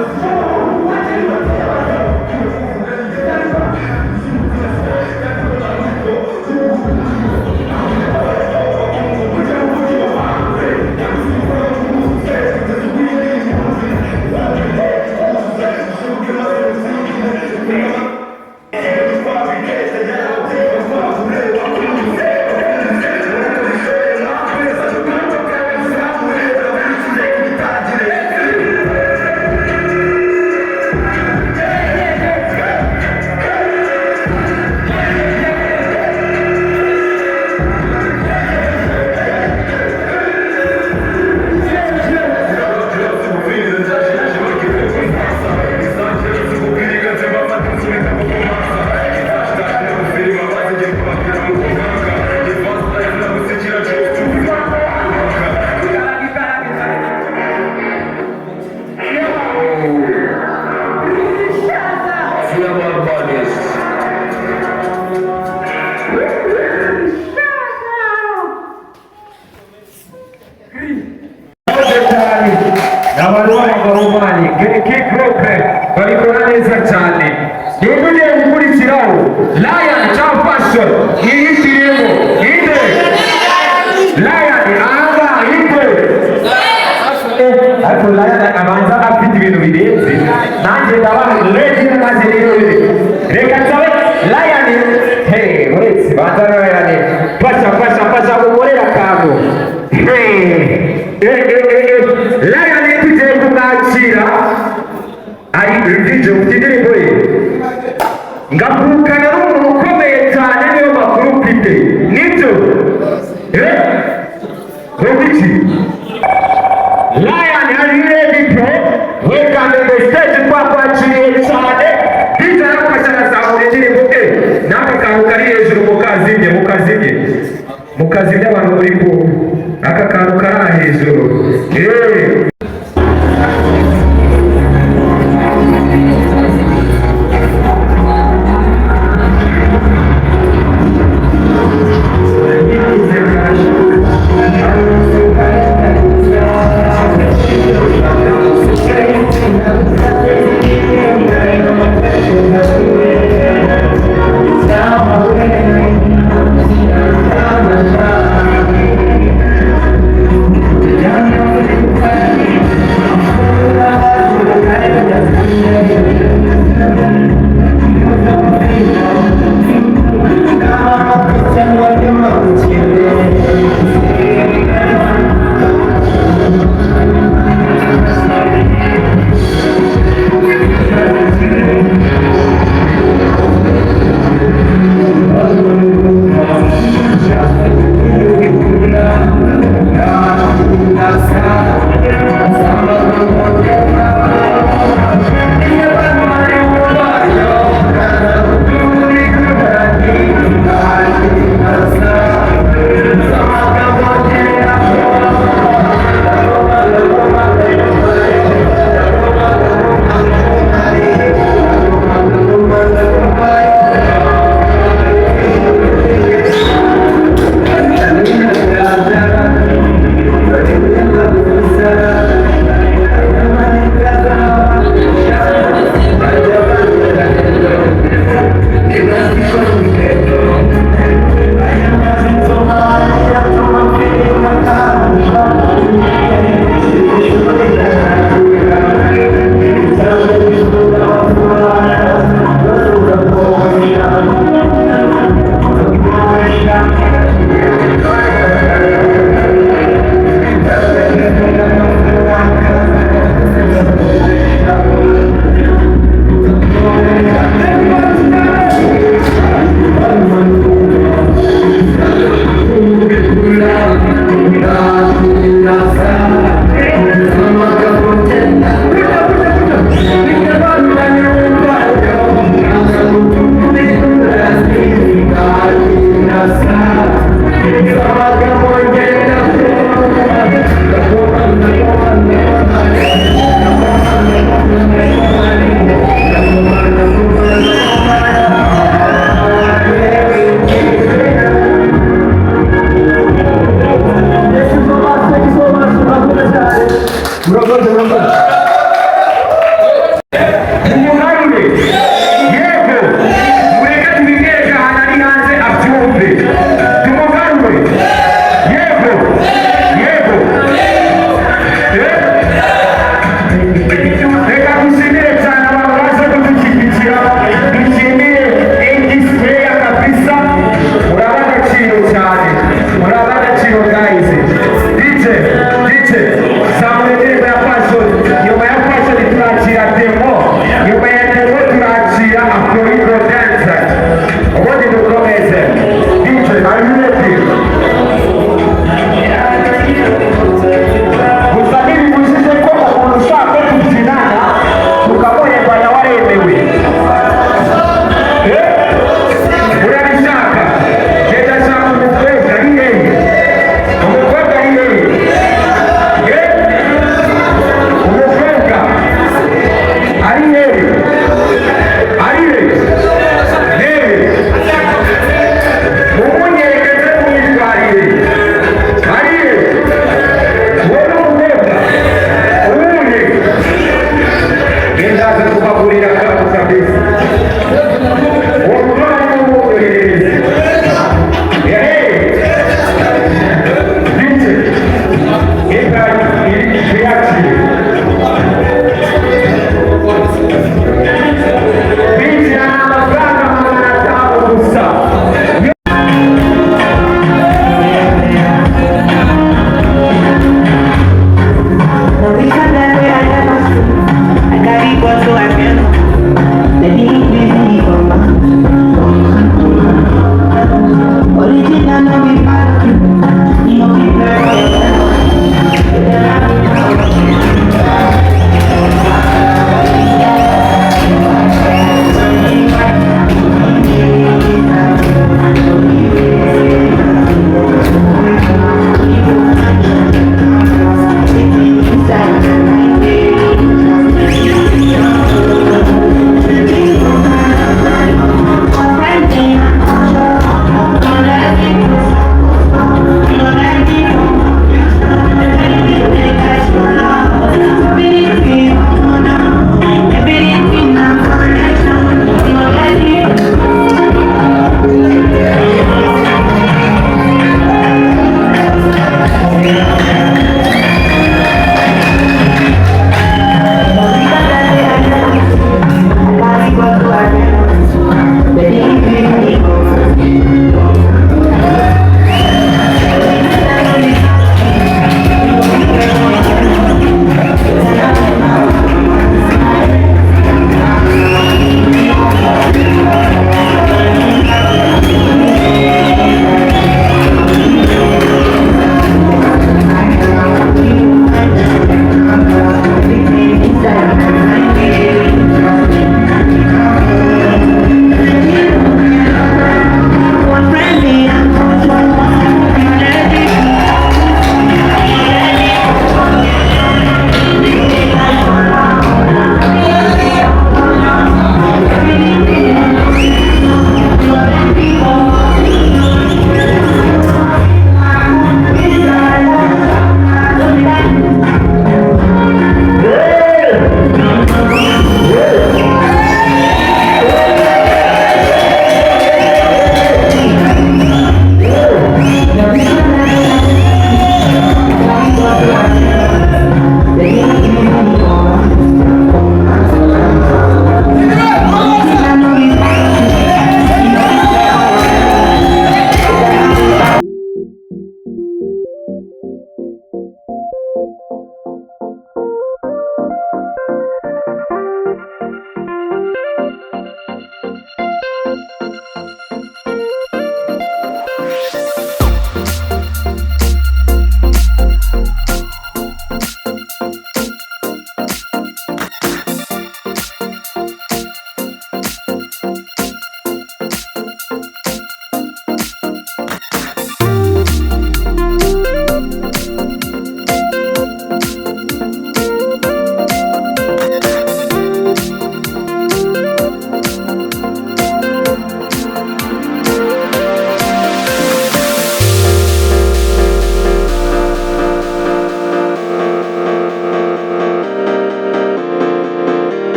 Yeah.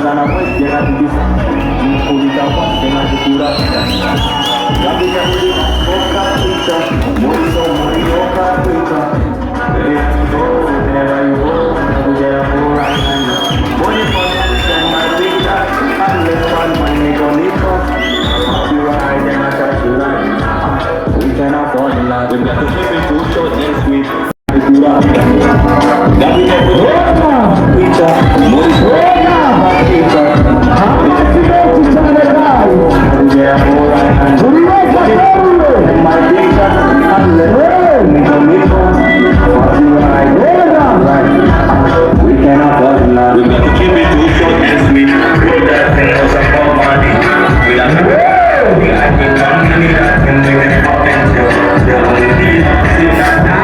Guantanamo es llena de publicamos en la cultura. La vida muy poca pizza, muy poca pizza. Whenever you go, you get a whole right hand. Money for and my pizza, unless one money bonito. You are the natural life. We can afford it. We got to keep it too short and sweet. La vida muy poca pizza, muy poca pizza. We got to keep it too short and sweet. We got things about money. We got to we got to money that can make it happen. The only thing is that now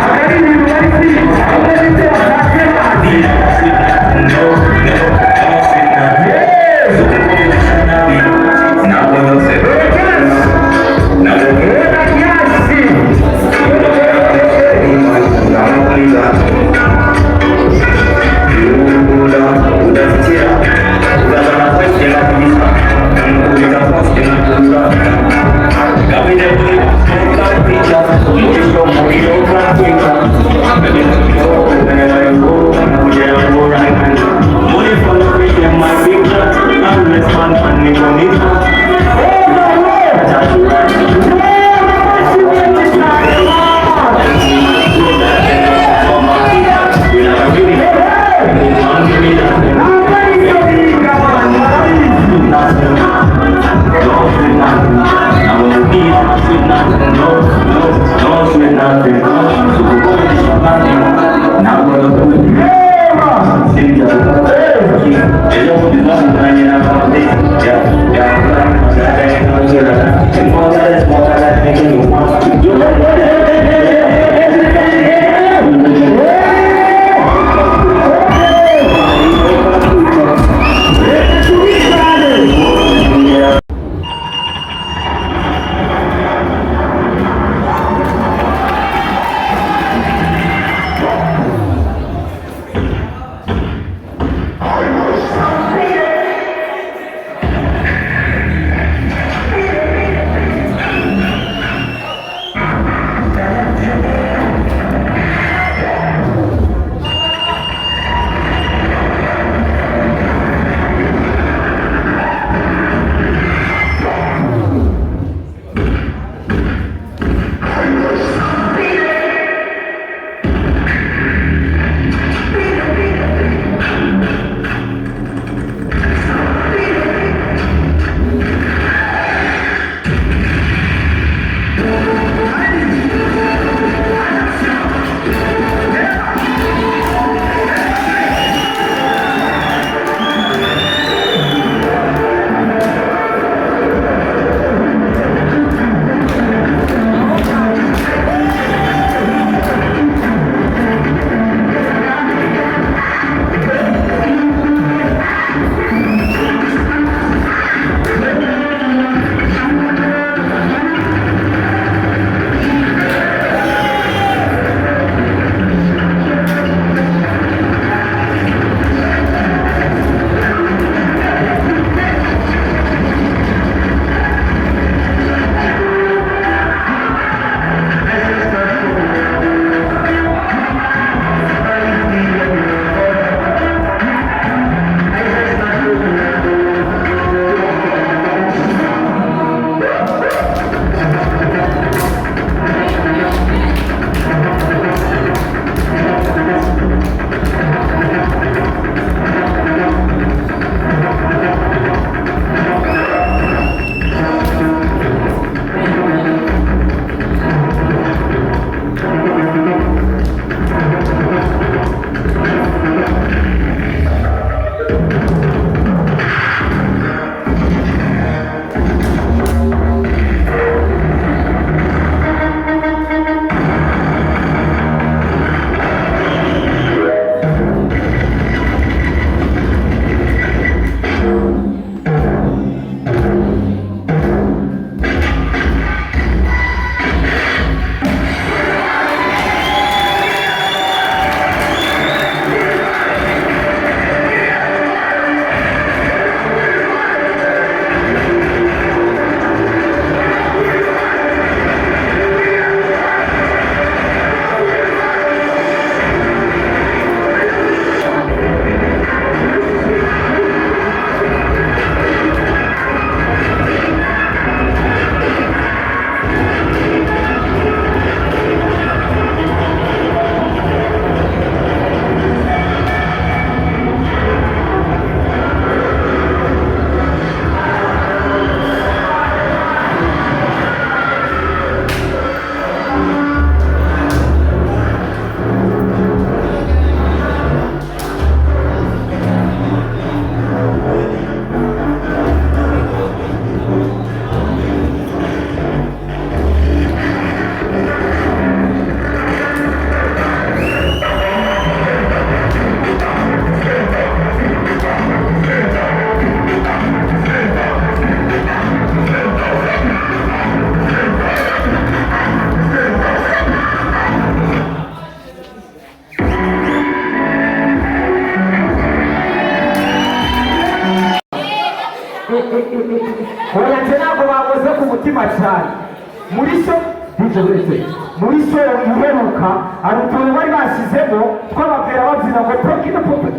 muri so iheruka hari utuntu bari bashyizemo tw'ababwira babyina ngo tokina pope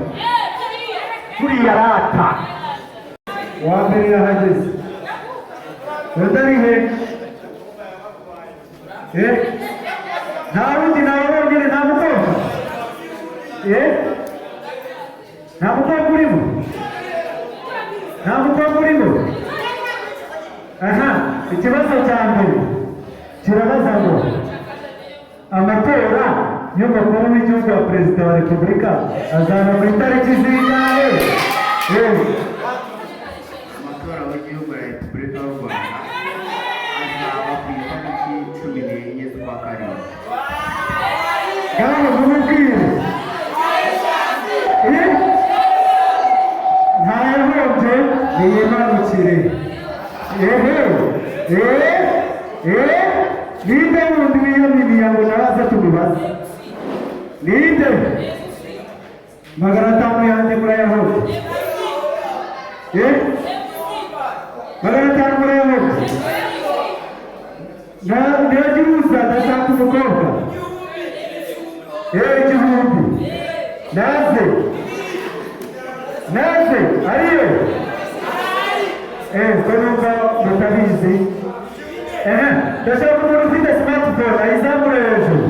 turiya rata wa mbere yahageze udari he nta wundi nawe wonyine nta mukobwa nta mukobwa urimo aha ikibazo cya mbere kirabaza ngo amatora y'umukuru w'igihugu wa perezida wa repubulika azaba ku itariki zingahe? Amatora w'igihugu wa repubulika y'u Rwanda azaba ku itariki 14 z'ukwa karindwi. Ngaho mumubwire ntayahombye niyimanukire. Ninde wundi wiyaminiye ngo naraza tumubaze? Ninde? 500 yanjye murayahombye. 500 murayahombye. Ntiyagiruza ndashaka umukobwa. Igihumbi. Naze ariyo ko numva mutabizi. Ndashaka umuntu ufite smartphone ayizamure hejuru.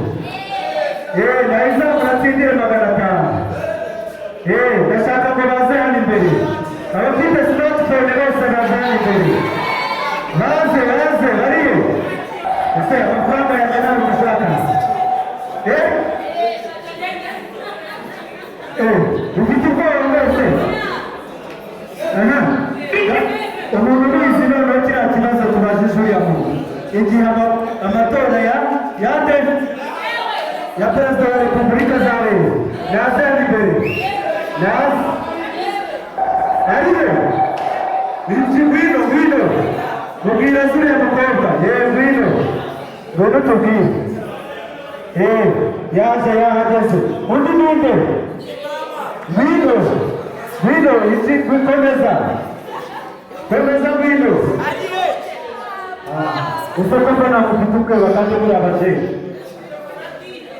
Nayizamura atsindire 500. Ndashaka ngo baze hano imbere. Abafite smartphone bose baze hano imbere. Baze ariyo. Ese amafaranga yanjye ntabwo ushaka? Ufite ubwoba wese? Umuntu ubizi noneho kiriya kibazo tubajije uriya muntu igihe amatora ya perezida wa repubulika azabera naze hano imbere. Naze ariwe ngwino mubwira zuriya mukobwa. Ngwino tubwire. Yaje yahageze. Undi ninde? Ngwino iki komeza ngwino. Usoko mbona mufite ubwoba kandi muri ababyeyi.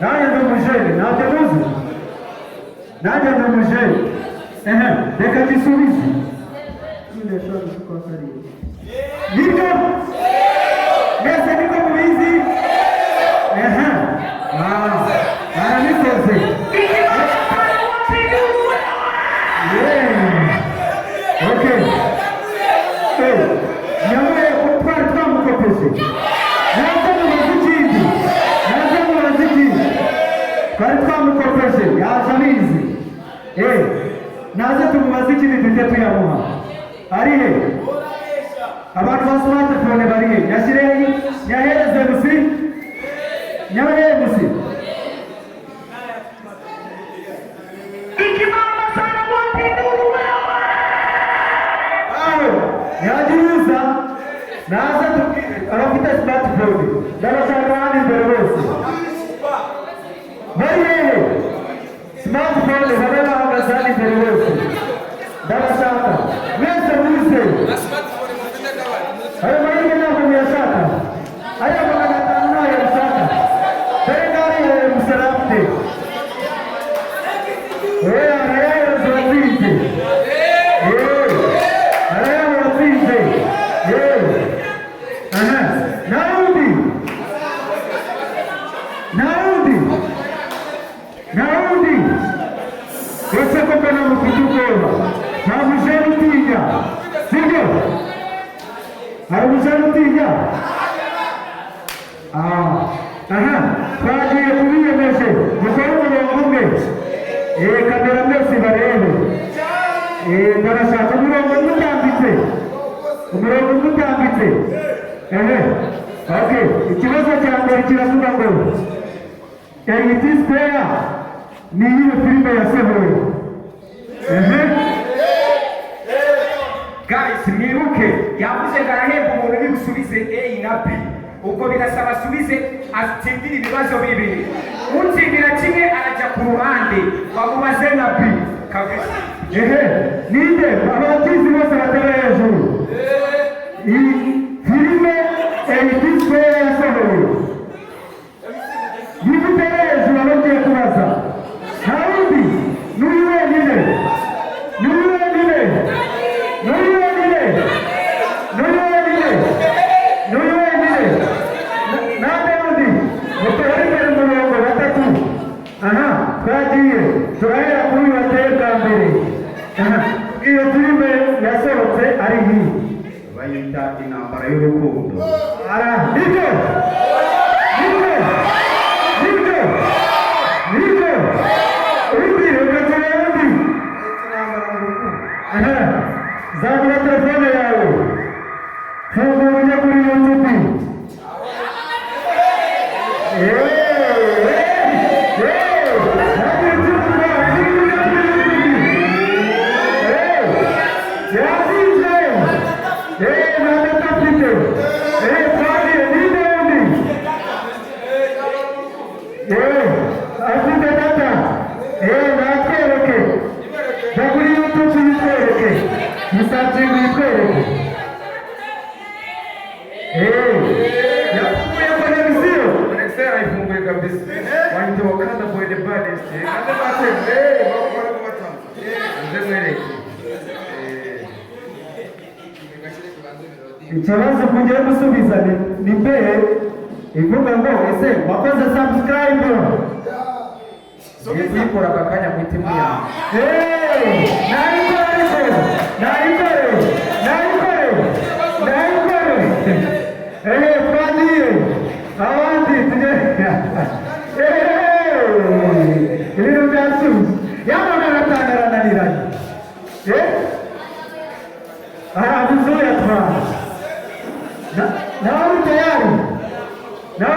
Nanjye ndi umujene ntabyo muzi. Reka gisubize. Nibyo mwese niko mubizi. Arabikoze. Okay. Nyawe twari twamukopeshe. Naze mubaze ikindi. Twari twamukopeshe yaje abizi. Naze tumubaze ikindi tujye tuyamuha. Ari he? Abantu ba smartphone bari he? Yashyireho nyahereze gusi. Yagiruza naza tubwire abafite smartphone ndabashaka hano imbere bose. Bari hehe? Smartphone babe bahagaze hano imbere bose. Ndabashaka mwese muze. Ayo mahirwe ntabwo muyashaka. Ayo 500 ntayo yashaka. Dore ngari yawe musaramute. Naudi ese ko kana mufite ubwoba ntabwo ujana utinya sibyo? hari ujana utinya? twagiye kubiyemeje mukore umurongo umwe. Kamera mwese barebe. Ndabashaka umurongo umutambitse. Okay, ikibazo cya mbere kiravuga ngo AT² ni iyihe filime yasohoye? Guys, mwibuke yavuze ngo arahemba umuntu uri busubize A na B. Ubwo birasaba asubize atsindire ibibazo bibiri. Utsindira kimwe arajya ku ruhande bamubaze na B. Kabisa. Ninde abatizi bose batera hejuru? Filime AT² twagiye turahera kuri uyu wateye bwa mbere. Iyo filime yasohotse ari iyi bayita intambara y'urukundo. nibyo undi reka turebe undi. Zamura telefone yawe, fungura ujya kuri YouTube. Ikibazo kugiye gusubiza ni mbere ivuga ngo ese wakoze subscribe Kuyikora aka kanya mu itimba yawe. Twagiye abandi tujye ibintu byasubye yabona aratanga arananiranye abizuya twana nawe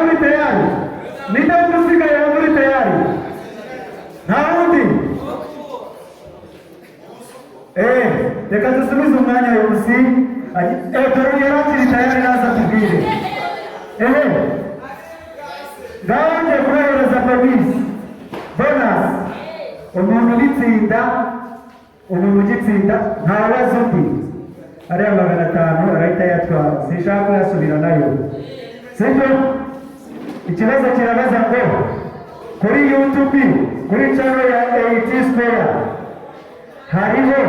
uri tayari ninde usigaye muri tayari nta wundi reka dusubize umwanya w'ubusi dore yari akiri tayari naza tubwire ndabanje kubahereza bonisi umuntu ugitsinda ntabaza undi ariya 500 arahita yatwara sinshaka kuyasubira nayo sibyo. Ikibazo kirabaza ngo kuri YouTube kuri channel ya AT² hariho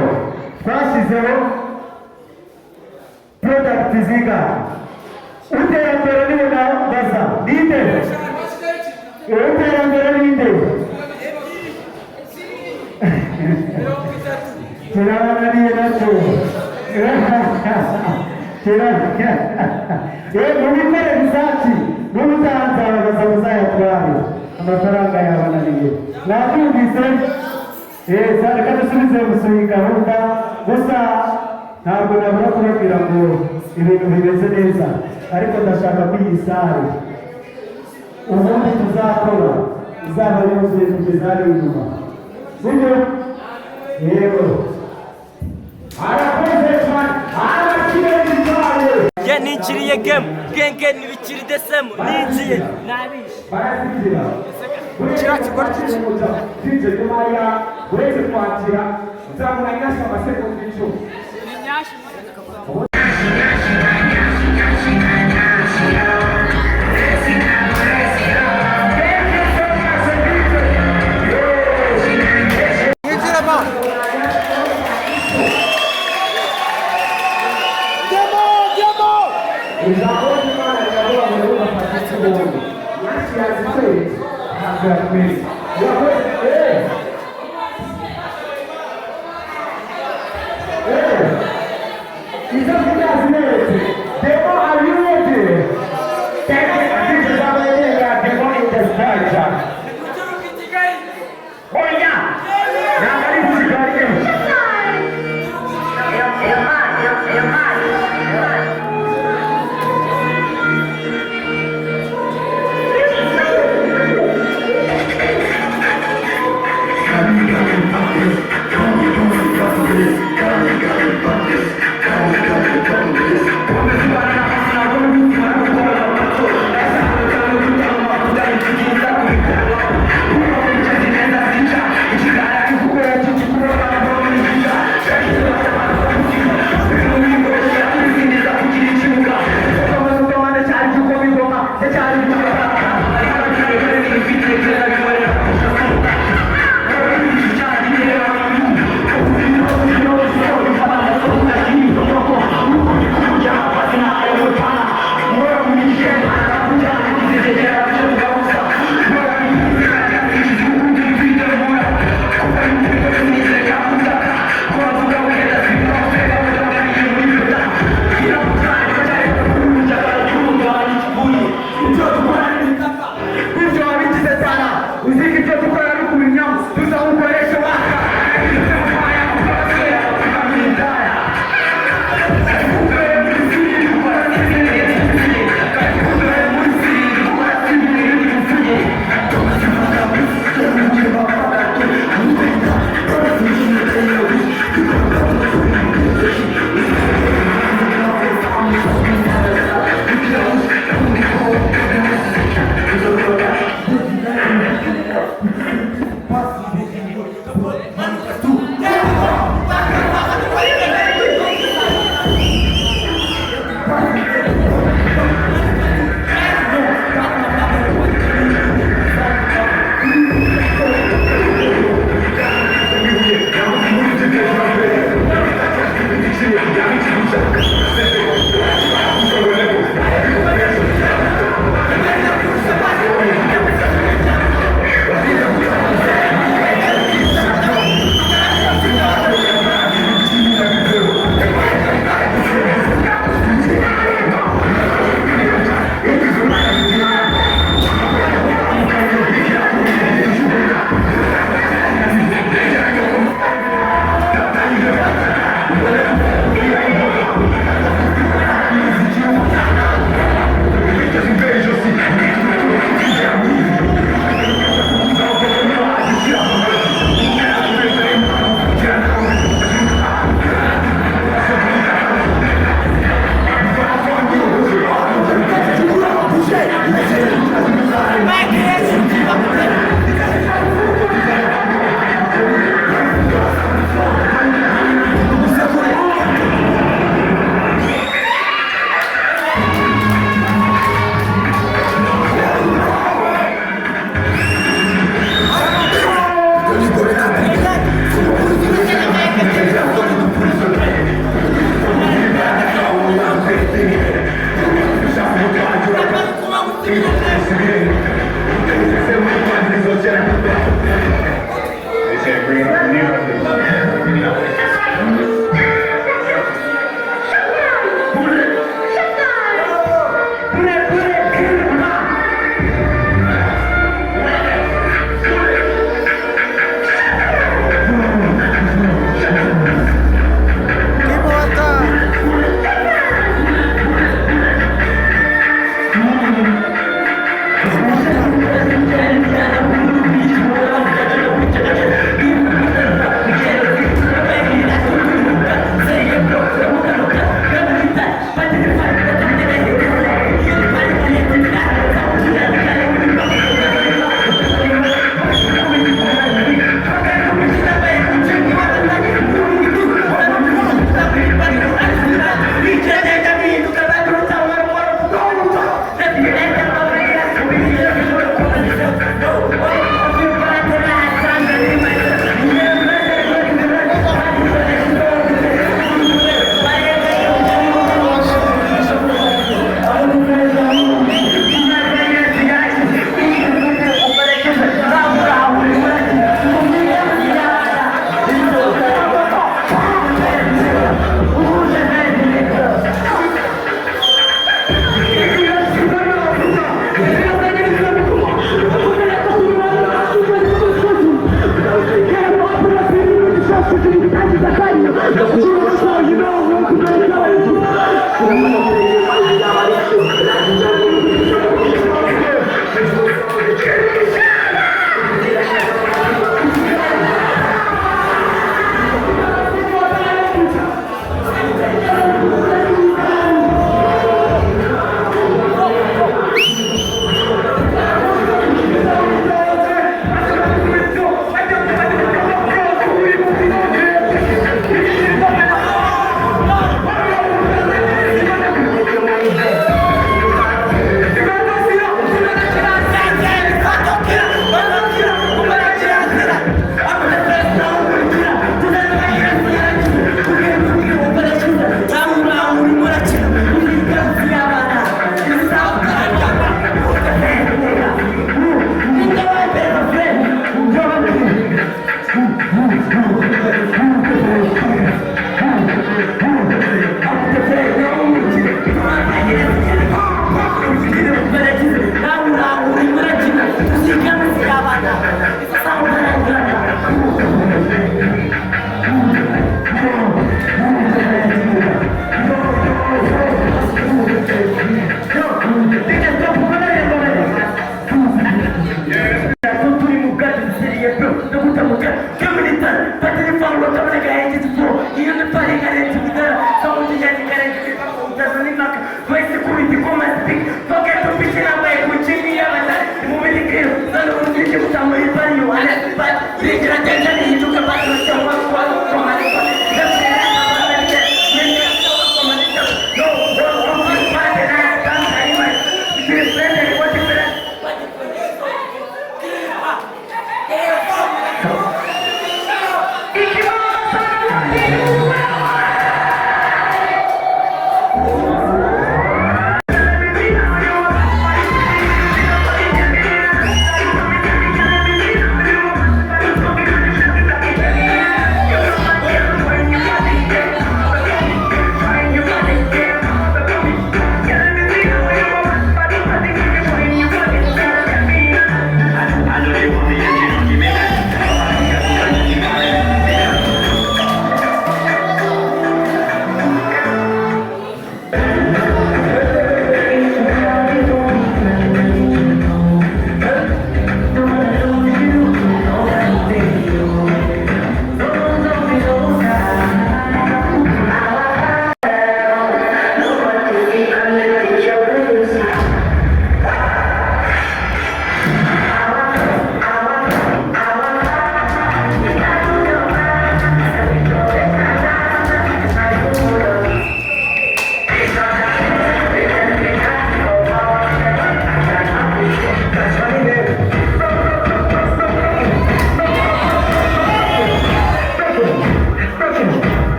twashyizeho product ziga iterambere niyo nabaza ninde iterambere ninde kirananiye nacyo mubikore bizaki n'ubutahanzabaza muzayatware amafaranga yabananiye mwabyumvise. Reka dusubize musuye gahunda gusa ntabwo nabura kubabwira ngo ibintu bimeze neza ariko ndashaka ko iyi sare ubundi tuzakora izaba yuzuye kugeza ari inyuma sibyo. Yego Ye ninjiriye game genge nibikiri desemo ninjiye nabishe Kiriya kigori cy'inzu nyuma ya uretse kwakira nzamura nyashya amasegonda 10. Igitaramo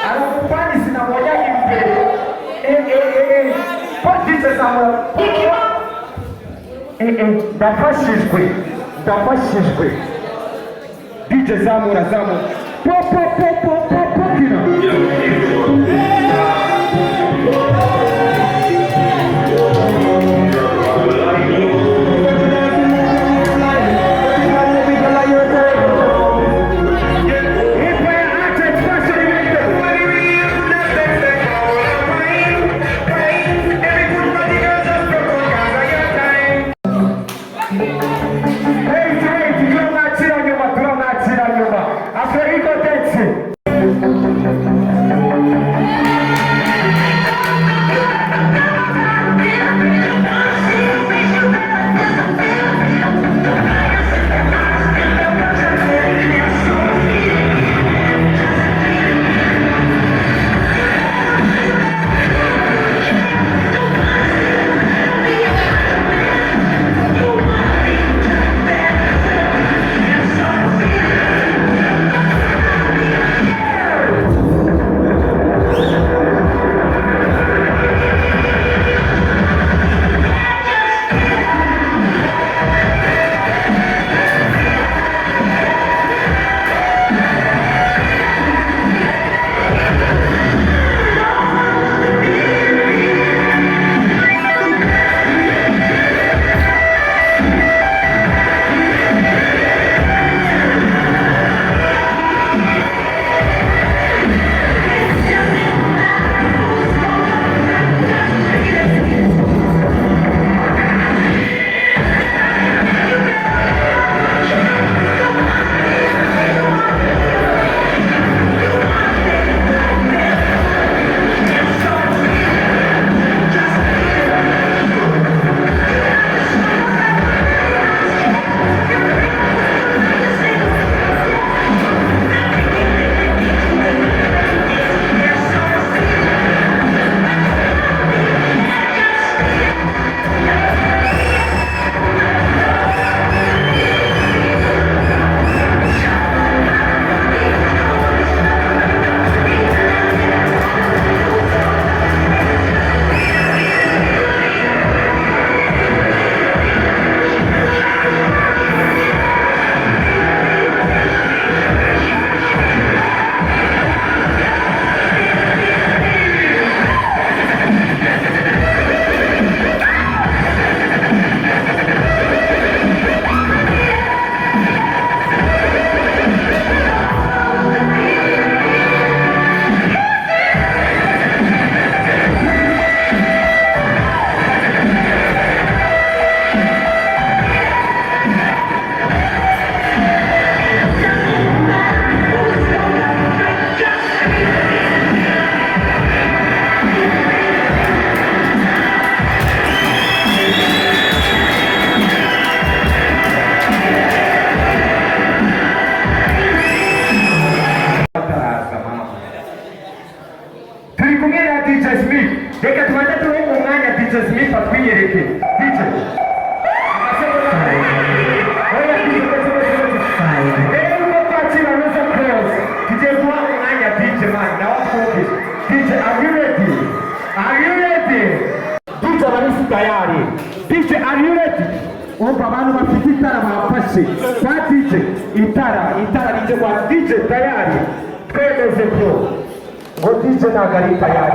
Arumupani sinamoja imbere. Podize samura. Ndafashijwe. DJ zamura. Po kino. Omba abantu bafite itara bafashe kwa DJ itara rije kwa DJ tayari twemeze byo ngo DJ ntabwo tayari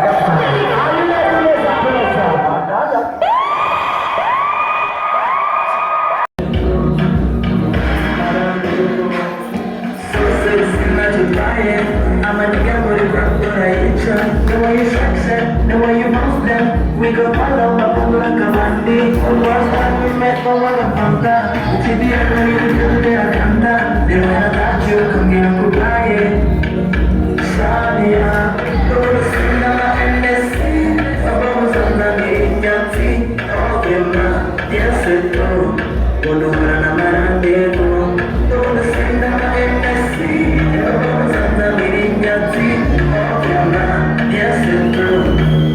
I'm a nigga with a rock, but I ain't try. The way you sex it, the way you move them. We go follow up on like a bandy. The last time we met, no one of them that. To the end, when you do the agenda. Then when I got you, come get a good lie. Sadia, go to see the NSC. Vamos a la niña, sí. Okay, ma, yes, it do. Cuando van a marande, go to see the NSC. Vamos a la niña, sí. Okay, ma, yes, it do.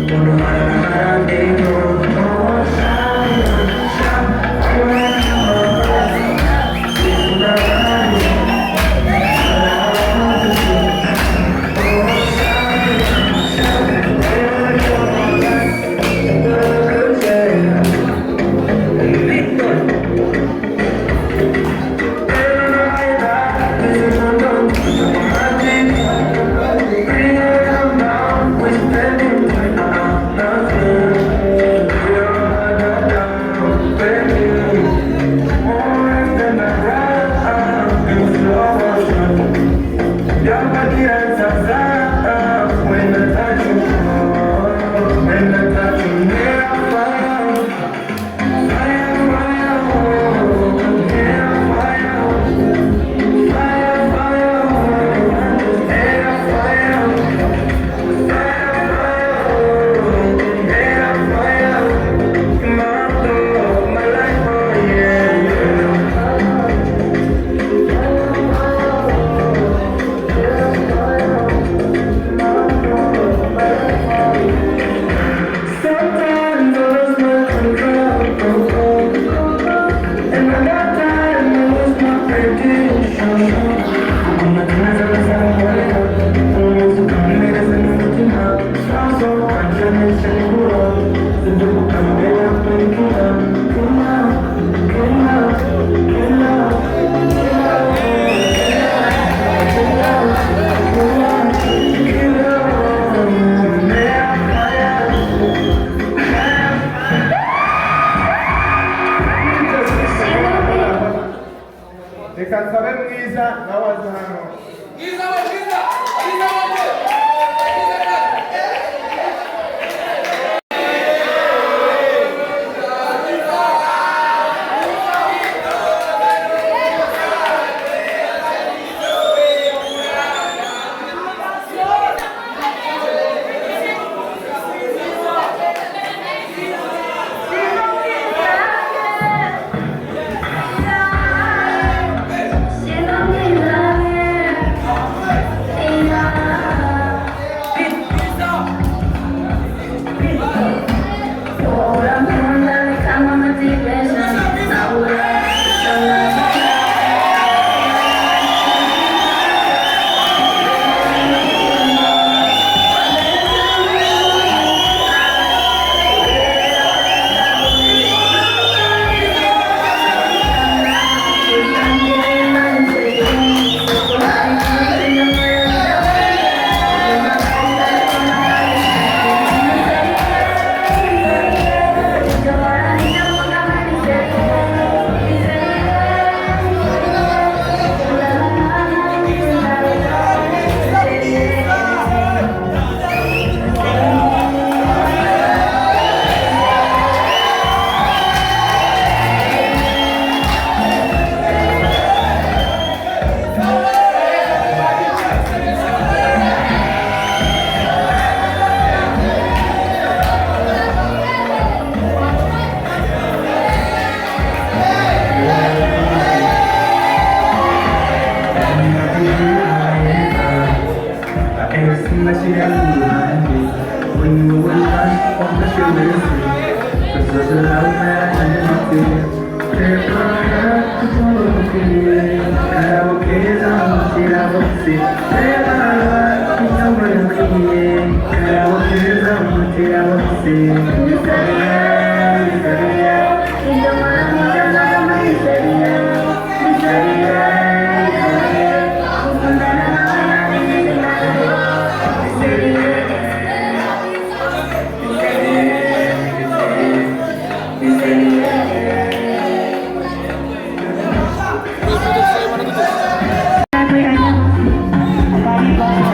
Cuando van a marande, go. Oh, Sadia, Sadia, shira kuruhande when you were lost on the shoulders this was a love that I didn't feel prepara to follow me karaoke shira você prepara to follow me karaoke shira você Bye.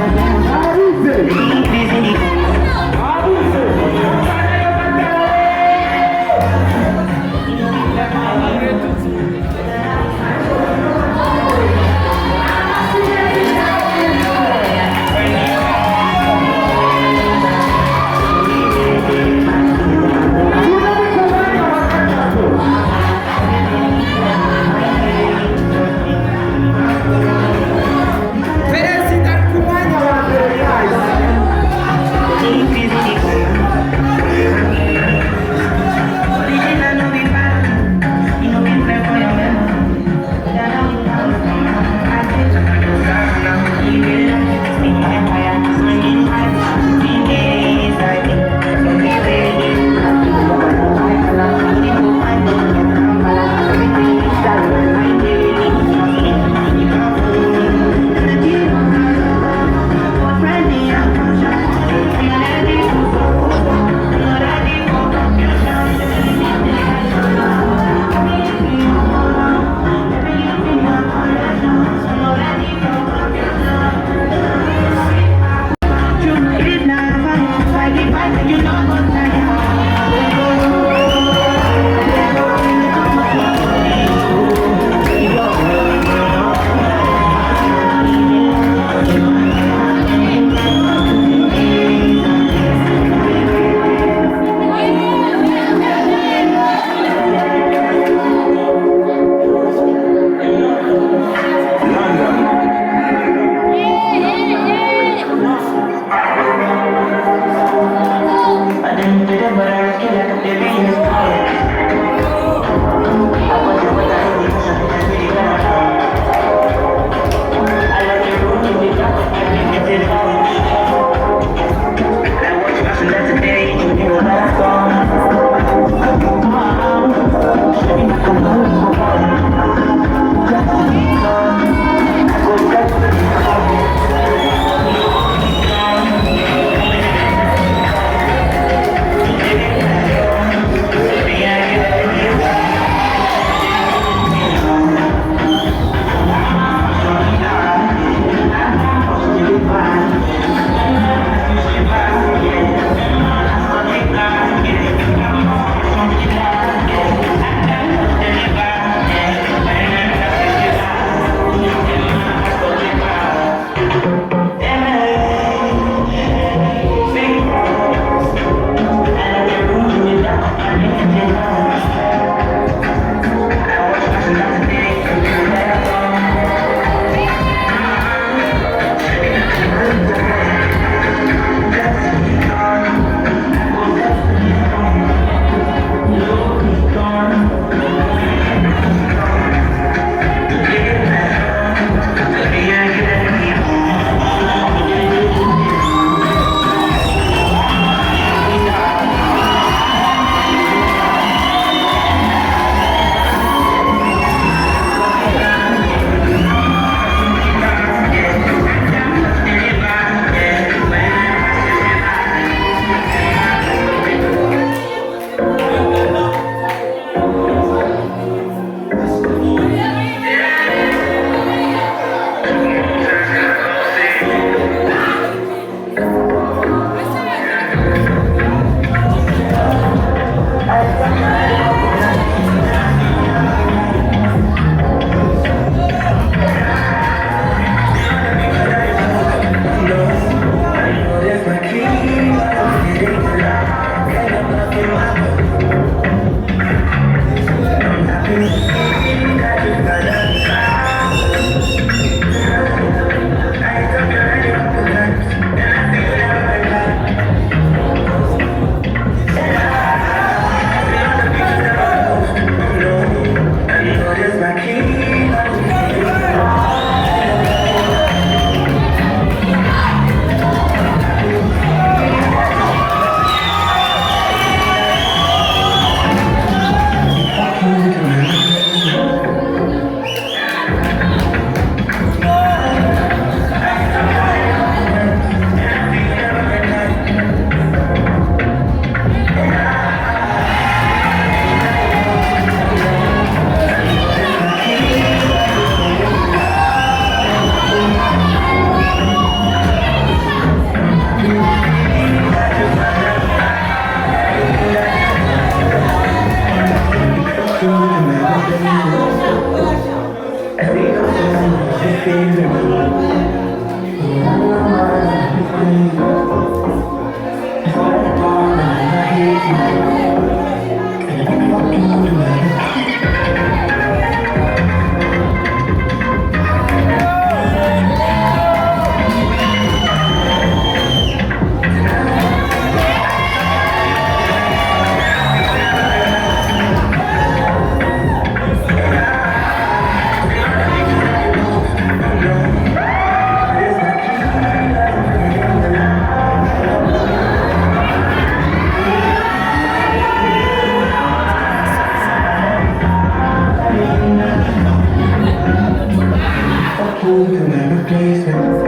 replacement.